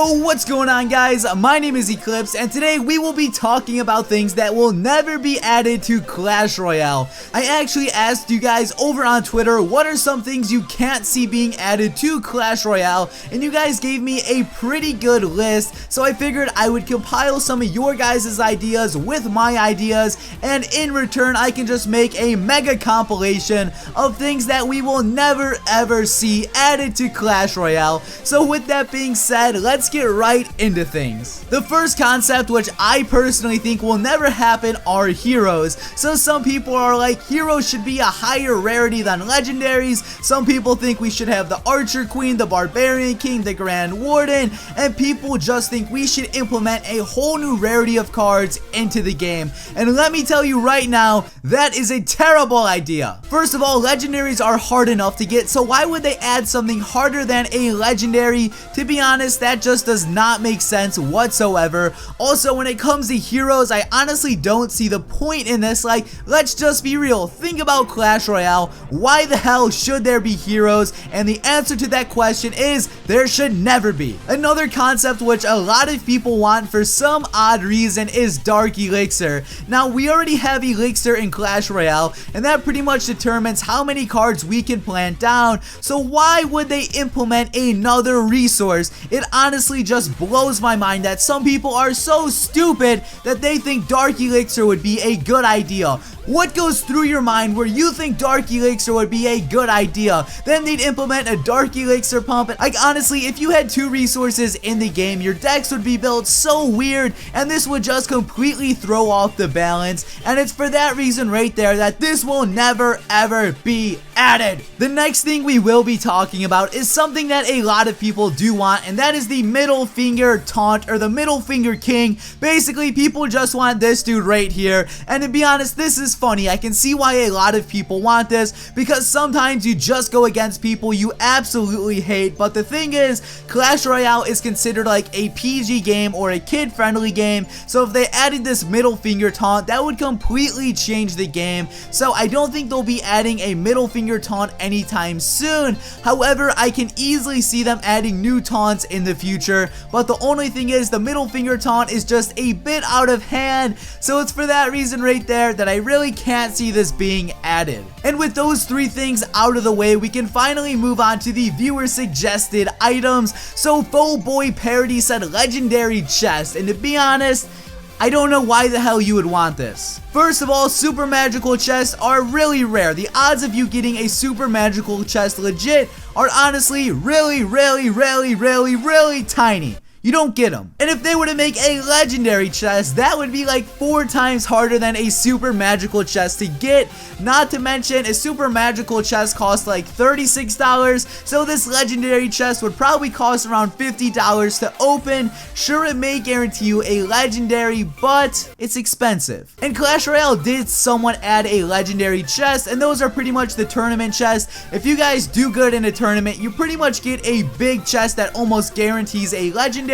Yo, what's going on, guys? My name is Eclipse, and today we will be talking about things that will never be added to Clash Royale. I actually asked you guys over on Twitter what are some things you can't see being added to Clash Royale, and you guys gave me a pretty good list, so I figured I would compile some of your guys' ideas with my ideas, and in return I can just make a mega compilation of things that we will never ever see added to Clash Royale. So with that being said, let's get right into things. The first concept, which I personally think will never happen, are heroes. So some people are like, heroes should be a higher rarity than legendaries. Some people think we should have the Archer Queen, the Barbarian King, the Grand Warden, and people just think we should implement a whole new rarity of cards into the game. And let me tell you right now, that is a terrible idea. First of all, legendaries are hard enough to get, so why would they add something harder than a legendary? To be honest, that just does not make sense whatsoever. Also, when it comes to heroes, I honestly don't see the point in this. Like, let's just be real. Think about Clash Royale. Why the hell should there be heroes? And the answer to that question is there should never be. Another concept which a lot of people want for some odd reason is Dark Elixir. Now, we already have Elixir in Clash Royale, and that pretty much determines how many cards we can plant down. So why would they implement another resource? It honestly just blows my mind that some people are so stupid that they think Dark Elixir would be a good idea. What goes through your mind where you think Dark Elixir would be a good idea? Then they'd implement a Dark Elixir pump. Like, honestly, if you had two resources in the game, your decks would be built so weird, and this would just completely throw off the balance. And it's for that reason right there that this will never ever be added. The next thing we will be talking about is something that a lot of people do want, and that is the middle finger taunt, or the middle finger king. Basically, people just want this dude right here, and to be honest, this is funny. I can see why a lot of people want this, because sometimes you just go against people you absolutely hate. But the thing is, Clash Royale is considered like a PG game or a kid-friendly game, so if they added this middle finger taunt, that would completely change the game. So I don't think they'll be adding a middle finger taunt anytime soon. However, I can easily see them adding new taunts in the future, but the only thing is the middle finger taunt is just a bit out of hand, so it's for that reason right there that I really can't see this being added. And with those three things out of the way, we can finally move on to the viewer suggested items. So Faux Boy Parody said legendary chest, and to be honest, I don't know why the hell you would want this. First of all, super magical chests are really rare. The odds of you getting a super magical chest legit are honestly really tiny. You don't get them. And if they were to make a legendary chest, that would be like 4 times harder than a super magical chest to get. Not to mention, a super magical chest costs like $36, so this legendary chest would probably cost around $50 to open. Sure, it may guarantee you a legendary, but it's expensive. And Clash Royale did somewhat add a legendary chest, and those are pretty much the tournament chests. If you guys do good in a tournament, you pretty much get a big chest that almost guarantees a legendary.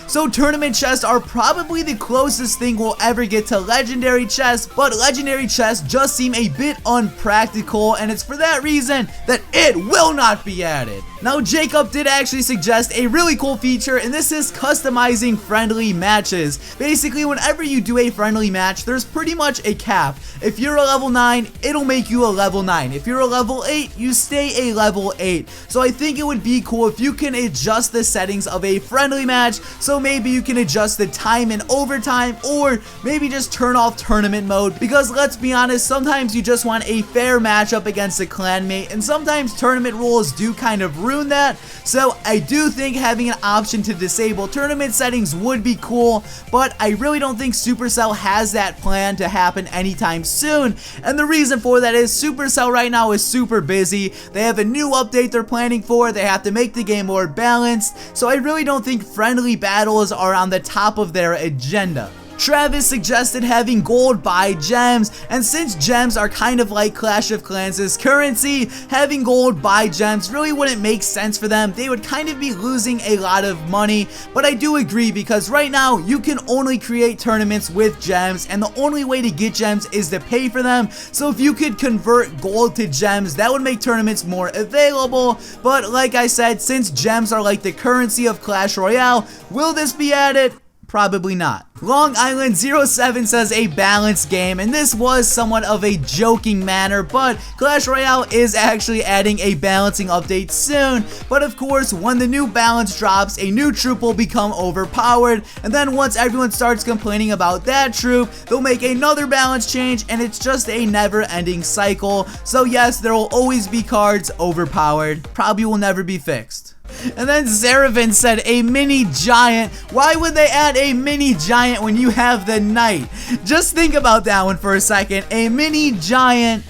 So tournament chests are probably the closest thing we'll ever get to legendary chests, but legendary chests just seem a bit unpractical, and it's for that reason that it will not be added. Now, Jacob did actually suggest a really cool feature, and this is customizing friendly matches. Basically, whenever you do a friendly match, there's pretty much a cap. If you're a level 9, it'll make you a level 9. If you're a level 8, you stay a level 8. So I think it would be cool if you can adjust the settings of a friendly match. So maybe you can adjust the time in overtime, or maybe just turn off tournament mode, because let's be honest, sometimes you just want a fair matchup against a clanmate, and sometimes tournament rules do kind of ruin that. So I do think having an option to disable tournament settings would be cool, but I really don't think Supercell has that plan to happen anytime soon. And the reason for that is Supercell right now is super busy. They have a new update they're planning for. They have to make the game more balanced, so I really don't think friendly battles are on the top of their agenda. Travis suggested having gold buy gems, and since gems are kind of like Clash of Clans' currency, having gold buy gems really wouldn't make sense for them. They would kind of be losing a lot of money, but I do agree because right now you can only create tournaments with gems, and the only way to get gems is to pay for them. So if you could convert gold to gems, that would make tournaments more available. But like I said, since gems are like the currency of Clash Royale, will this be added? Probably not. Long Island 07 says a balanced game, and this was somewhat of a joking manner, but Clash Royale is actually adding a balancing update soon. But of course, when the new balance drops, a new troop will become overpowered, and then once everyone starts complaining about that troop, they'll make another balance change, and it's just a never-ending cycle. So yes, there will always be cards overpowered. Probably will never be fixed. And then Zaravin said a mini giant. Why would they add a mini giant when you have the knight? Just think about that one for a second. A mini giant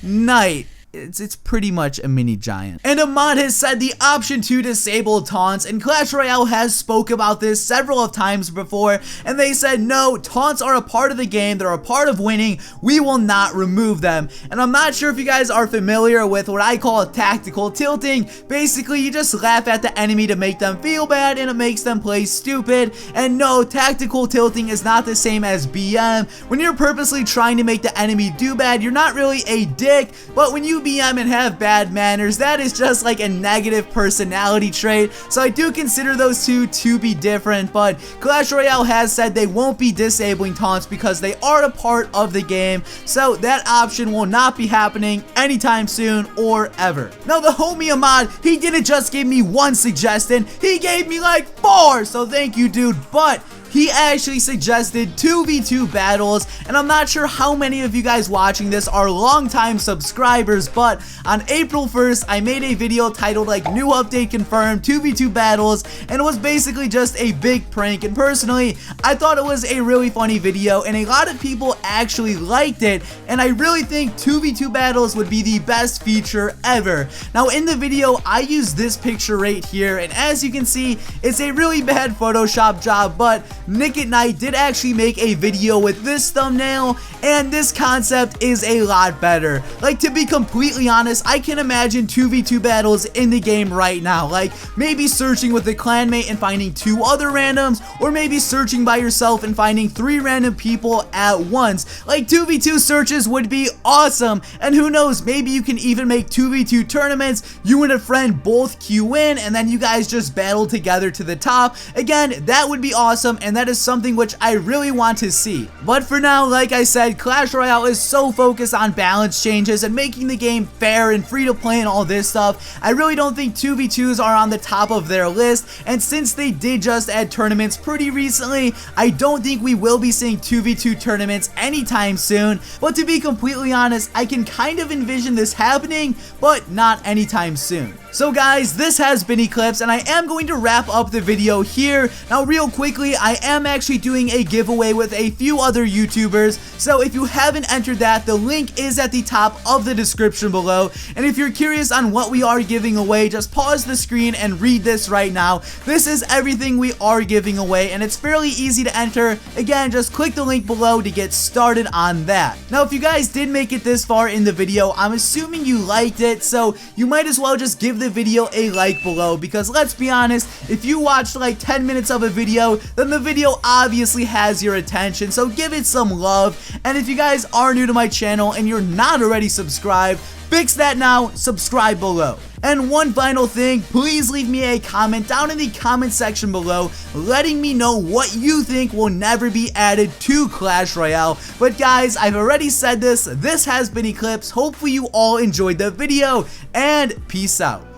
knight. It's pretty much a mini giant. And Ahmad has said the option to disable taunts, and Clash Royale has spoke about this several of times before, and they said no, taunts are a part of the game, they're a part of winning, we will not remove them. And I'm not sure if you guys are familiar with what I call tactical tilting. Basically, you just laugh at the enemy to make them feel bad, and it makes them play stupid. And no, tactical tilting is not the same as BM. When you're purposely trying to make the enemy do bad, you're not really a dick, but when you BM and have bad manners, that is just like a negative personality trait. So I do consider those two to be different, but Clash Royale has said they won't be disabling taunts because they are a part of the game, so that option will not be happening anytime soon or ever. Now the homie Ahmad, he didn't just give me one suggestion, he gave me like 4, so thank you dude, but he actually suggested 2v2 battles, and I'm not sure how many of you guys watching this are longtime subscribers, but on April 1st, I made a video titled like new update confirmed 2v2 battles, and it was basically just a big prank, and personally, I thought it was a really funny video, and a lot of people actually liked it, and I really think 2v2 battles would be the best feature ever. Now in the video, I used this picture right here, and as you can see, it's a really bad Photoshop job, but Nick at Night did actually make a video with this thumbnail, and this concept is a lot better. Like, to be completely honest, I can imagine 2v2 battles in the game right now, like maybe searching with a clanmate and finding 2 other randoms, or maybe searching by yourself and finding 3 random people at once. Like, 2v2 searches would be awesome, and who knows, maybe you can even make 2v2 tournaments, you and a friend both queue in, and then you guys just battle together to the top. Again, that would be awesome, and that is something which I really want to see. But for now, like I said, Clash Royale is so focused on balance changes and making the game fair and free to play and all this stuff. I really don't think 2v2s are on the top of their list, and since they did just add tournaments pretty recently, I don't think we will be seeing 2v2 tournaments anytime soon. But to be completely honest, I can kind of envision this happening, but not anytime soon. So guys, this has been Eclipse, and I am going to wrap up the video here. Now real quickly, I am actually doing a giveaway with a few other YouTubers, so if you haven't entered that, the link is at the top of the description below. And if you're curious on what we are giving away, just pause the screen and read this right now. This is everything we are giving away, and it's fairly easy to enter. Again, just click the link below to get started on that. Now if you guys did make it this far in the video, I'm assuming you liked it, so you might as well just give the video a like below, because let's be honest, if you watched like 10 minutes of a video, then the video obviously has your attention, so give it some love. And if you guys are new to my channel and you're not already subscribed, fix that now, subscribe below. And one final thing, please leave me a comment down in the comment section below letting me know what you think will never be added to Clash Royale. But guys, I've already said this has been Eclipse. Hopefully you all enjoyed the video, and peace out.